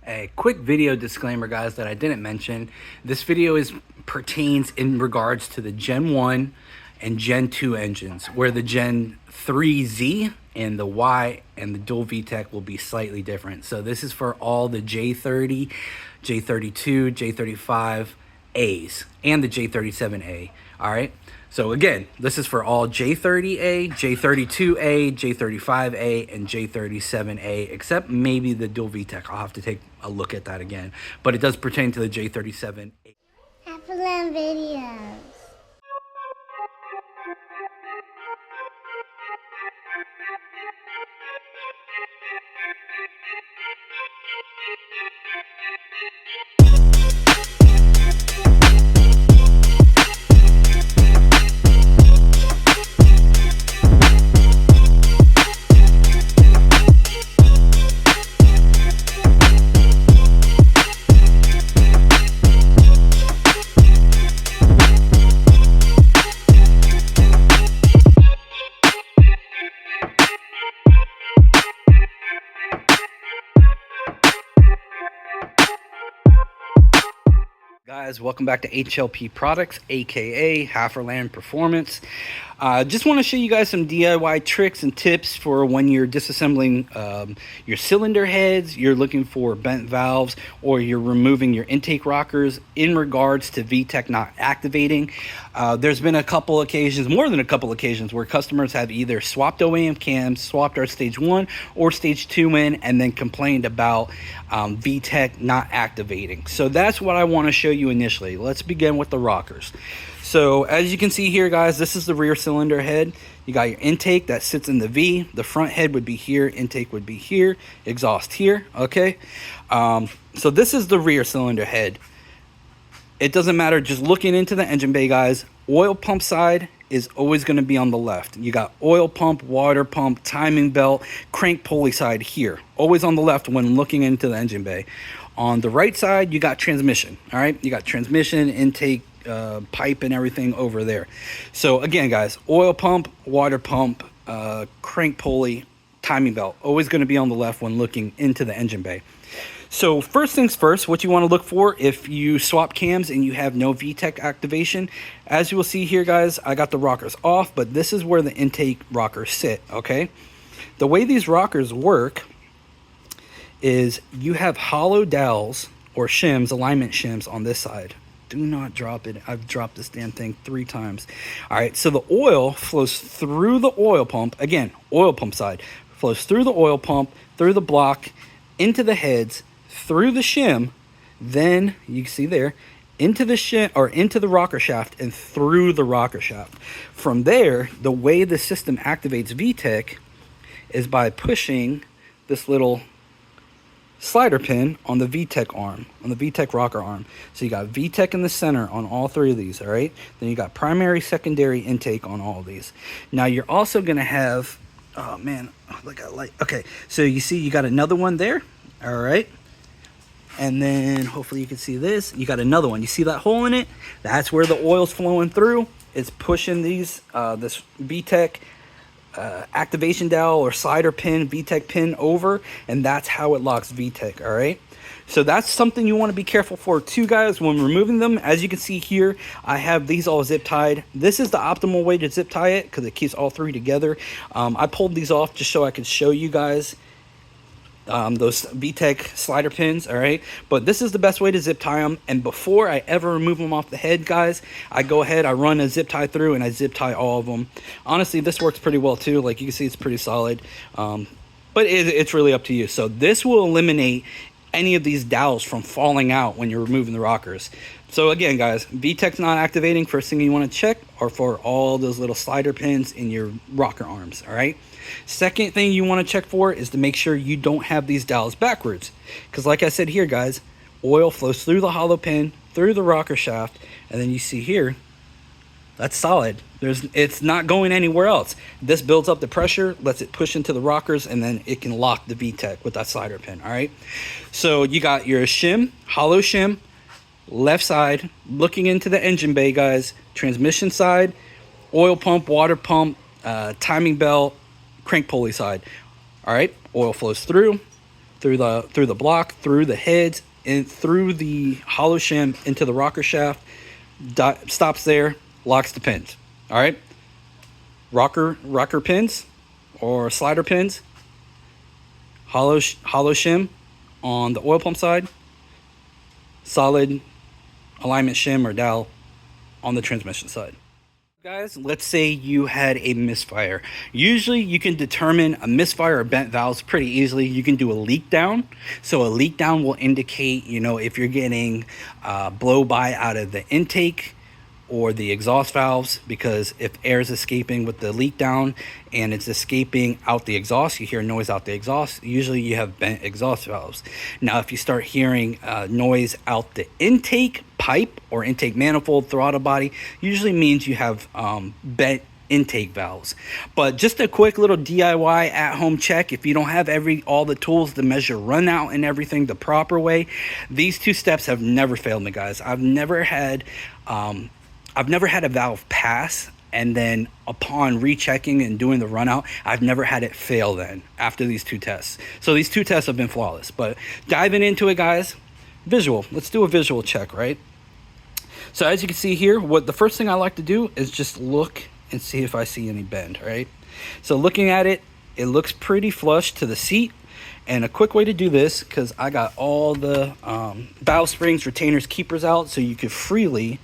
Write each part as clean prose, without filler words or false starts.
A quick video disclaimer, guys, that I didn't mention. This video pertains in regards to the Gen 1 and Gen 2 engines, where the Gen 3Z and the Y and the dual VTEC will be slightly different. So this is for all the J30, J32, J35As, and the J37A, all right? So again, this is for all J30A, J32A, J35A, and J37A, except maybe the dual VTEC. I'll have to take a look at that again, but it does pertain to the J37A. Apple videos. Guys, welcome back to HLP Products, aka Halferland Performance. Just want to show you guys some DIY tricks and tips for when you're disassembling your cylinder heads, you're looking for bent valves, or you're removing your intake rockers in regards to VTEC not activating. There's been a couple occasions, more than a couple occasions, where customers have either swapped OEM cams, swapped our stage 1 or stage 2 in, and then complained about VTEC not activating. So that's what I want to show you initially. Let's begin with the rockers. So as you can see here, guys, this is the rear cylinder head. You got your intake that sits in the V. The front head would be here, intake would be here, exhaust here, okay? So this is the rear cylinder head. It doesn't matter, just looking into the engine bay, guys, oil pump side is always going to be on the left. You got oil pump, water pump, timing belt, crank pulley side here, always on the left when looking into the engine bay. On the right side, you got transmission, all right? You got transmission, intake, pipe and everything over there. So again, guys, oil pump, water pump, crank pulley, timing belt, always going to be on the left when looking into the engine bay. So first things first, what you want to look for if you swap cams and you have no VTEC activation, as you will see here, guys, I got the rockers off, but this is where the intake rockers sit, okay? The way these rockers work is you have hollow dowels or shims, alignment shims on this side. Do not drop it. I've dropped this damn thing 3 times. All right, so the oil flows through the oil pump. Again, oil pump side flows through the oil pump, through the block, into the heads, through the shim, then you can see there, into the shim or into the rocker shaft and through the rocker shaft. From there, the way the system activates VTEC is by pushing this little slider pin on the VTEC arm, on the VTEC rocker arm. So you got VTEC in the center on all 3 of these, all right? Then you got primary, secondary intake on all of these. Now you're also going to have, oh man, look at light. Okay, so you see you got another one there, all right? And then hopefully you can see this. You got another one. You see that hole in it? That's where the oil's flowing through. It's pushing these, this VTEC activation dowel or slider pin, VTEC pin over, and that's how it locks VTEC, all right? So that's something you want to be careful for too, guys, when removing them. As you can see here, I have these all zip tied. This is the optimal way to zip tie it because it keeps all 3 together. I pulled these off just so I could show you guys those VTEC slider pins, all right? But this is the best way to zip tie them. And before I ever remove them off the head, guys, I go ahead, I run a zip tie through and I zip tie all of them. Honestly, this works pretty well too. Like you can see, it's pretty solid. But it's really up to you. So this will eliminate any of these dowels from falling out when you're removing the rockers. So again, guys, VTEC's not activating. First thing you want to check are for all those little slider pins in your rocker arms, all right? Second thing you want to check for is to make sure you don't have these dowels backwards. Because like I said here, guys, oil flows through the hollow pin, through the rocker shaft, and then you see here, that's solid. It's not going anywhere else. This builds up the pressure, lets it push into the rockers, and then it can lock the VTEC with that slider pin, all right? So you got your shim, hollow shim, left side, looking into the engine bay, guys, transmission side, oil pump, water pump, timing belt, crank pulley side. All right, oil flows through through the block, through the heads, and through the hollow shim into the rocker shaft. Stops there, locks the pins. All right, rocker pins or slider pins, hollow shim on the oil pump side, solid alignment shim or dowel on the transmission side. Guys, let's say you had a misfire. Usually you can determine a misfire or bent valves pretty easily. You can do a leak down. So a leak down will indicate, if you're getting blow by out of the intake or the exhaust valves, because if air is escaping with the leak down and it's escaping out the exhaust, you hear noise out the exhaust, usually you have bent exhaust valves. Now if you start hearing noise out the intake pipe or intake manifold, throttle body, usually means you have bent intake valves. But just a quick little DIY at home check, if you don't have all the tools to measure run out and everything the proper way, these 2 steps have never failed me, guys. I've never had a valve pass and then upon rechecking and doing the run out, I've never had it fail then after these 2 tests. So these 2 tests have been flawless. But diving into it, guys, visual. Let's do a visual check, right? So as you can see here, the first thing I like to do is just look and see if I see any bend, right? So looking at it, it looks pretty flush to the seat. And a quick way to do this, because I got all the valve springs, retainers, keepers out, so you could freely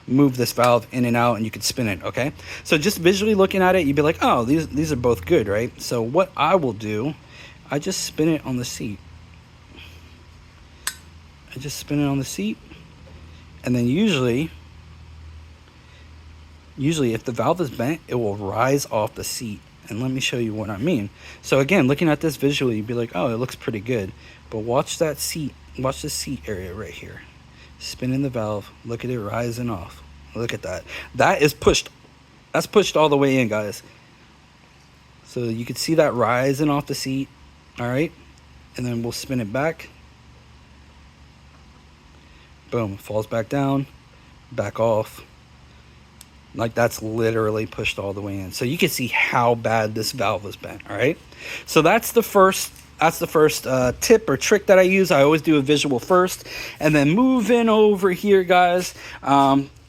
move this valve in and out and you could spin it. Okay, so just visually looking at it, you'd be like, oh, these are both good, right? So what I will do, I just spin it on the seat. And then usually if the valve is bent, it will rise off the seat. And let me show you what I mean. So again, looking at this visually, you'd be like, oh, it looks pretty good. But watch that seat, watch the seat area right here. Spinning the valve, look at it rising off. Look at that. That's pushed all the way in, guys. So you can see that rising off the seat. All right, and then we'll spin it back. Boom, falls back down, back off. Like that's literally pushed all the way in. So you can see how bad this valve is bent. All right, so that's the first tip or trick that I use. I always do a visual first, and then moving over here, guys.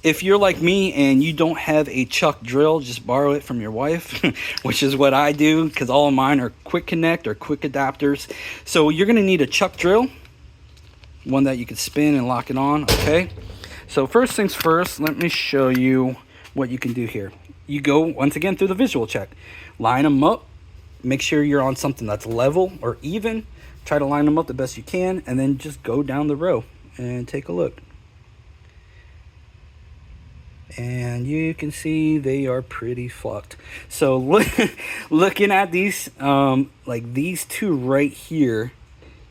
If you're like me and you don't have a chuck drill, just borrow it from your wife, which is what I do, because all of mine are quick connect or quick adapters. So you're gonna need a chuck drill, one that you can spin and lock it on. Okay, so first things first, let me show you what you can do here. You go once again through the visual check, line them up. Make sure you're on something that's level or even. Try to line them up the best you can, and then just go down the row and take a look. And you can see they are pretty fucked. So looking at these, like these 2 right here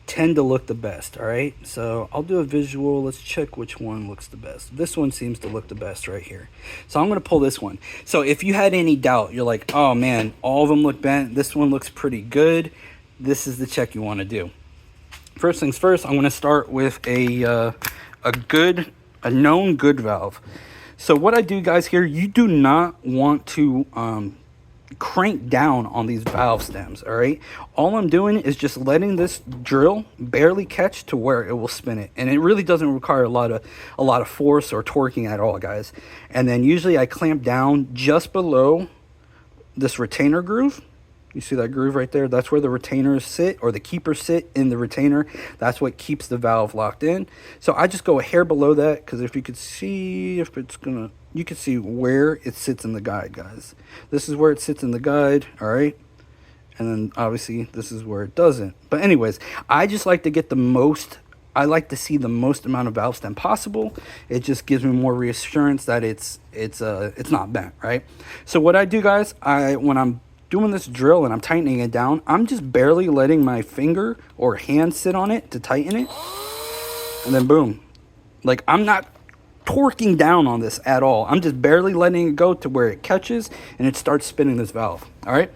tend to look the best. All right, so I'll do a visual. Let's check which one looks the best. This one seems to look the best right here. So I'm going to pull this one. So if you had any doubt, you're like, oh man, all of them look bent, this one looks pretty good, this is the check you want to do. First things first, I'm going to start with a known good valve. So what I do, guys, here, you do not want to crank down on these valve stems. All right, all I'm doing is just letting this drill barely catch to where it will spin it, and it really doesn't require a lot of force or torquing at all, guys. And then usually I clamp down just below this retainer groove. You see that groove right there? That's where the retainers sit, or the keepers sit in the retainer. That's what keeps the valve locked in. So I just go a hair below that, because if you could see, you can see where it sits in the guide, guys. This is where it sits in the guide, all right? And then obviously this is where it doesn't. But anyways, I just like to get I like to see the most amount of valve stem possible. It just gives me more reassurance that it's not bent, right? So what I do, guys, when I'm doing this drill and I'm tightening it down, I'm just barely letting my finger or hand sit on it to tighten it, and then boom. Like, I'm not torquing down on this at all. I'm just barely letting it go to where it catches and it starts spinning this valve. All right,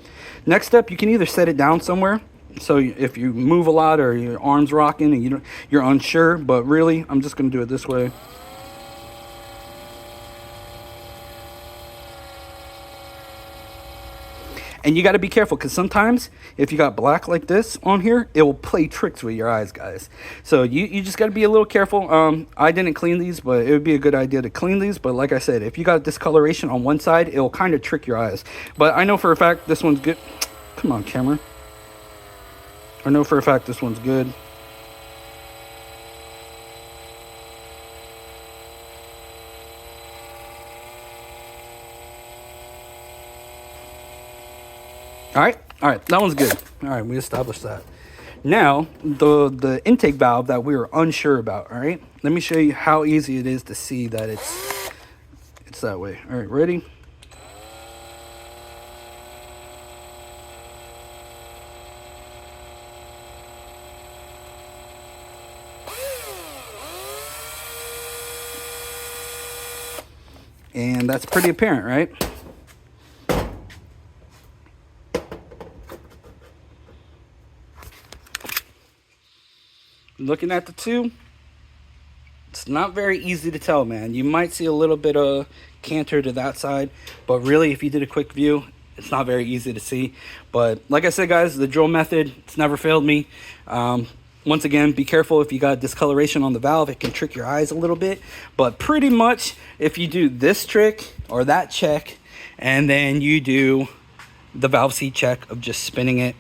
next step, you can either set it down somewhere, so if you move a lot or your arms rocking and you're unsure, but really I'm just going to do it this way. And you got to be careful, because sometimes if you got black like this on here, it will play tricks with your eyes, guys. So you just got to be a little careful. I didn't clean these, but it would be a good idea to clean these. But like I said, if you got discoloration on one side, it will kind of trick your eyes. But I know for a fact this one's good. Come on, camera. I know for a fact this one's good. All right, that one's good. All right, we established that. Now, the intake valve that we were unsure about, all right? Let me show you how easy it is to see that it's that way. All right, ready? And that's pretty apparent, right? Looking at the two, it's not very easy to tell, man. You might see a little bit of canter to that side, but really, if you did a quick view, it's not very easy to see. But like I said, guys, the drill method, it's never failed me. Once again, be careful if you got discoloration on the valve. It can trick your eyes a little bit. But pretty much, if you do this trick or that check, and then you do the valve seat check of just spinning it,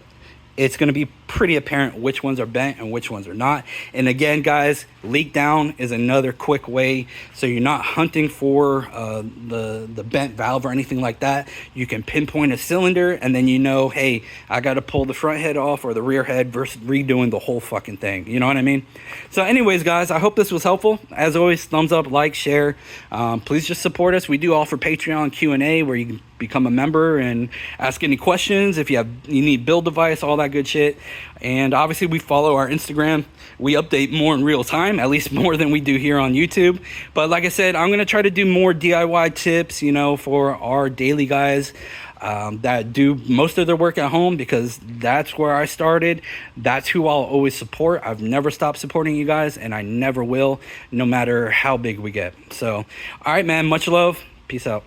it's going to be pretty apparent which ones are bent and which ones are not. And again, guys, leak down is another quick way, so you're not hunting for the bent valve or anything like that. You can pinpoint a cylinder, and then you know, hey, I got to pull the front head off or the rear head versus redoing the whole fucking thing. You know what I mean? So anyways, guys, I hope this was helpful. As always, thumbs up, like, share. Please just support us. We do offer Patreon Q&A where you can become a member and ask any questions if you need build device, all that good shit. And obviously we follow our Instagram. We update more in real time, at least more than we do here on YouTube. But like I said, I'm going to try to do more DIY tips, you know, for our daily guys that do most of their work at home, because that's where I started. That's who I'll always support. I've never stopped supporting you guys, and I never will, no matter how big we get. So, all right, man, much love. Peace out.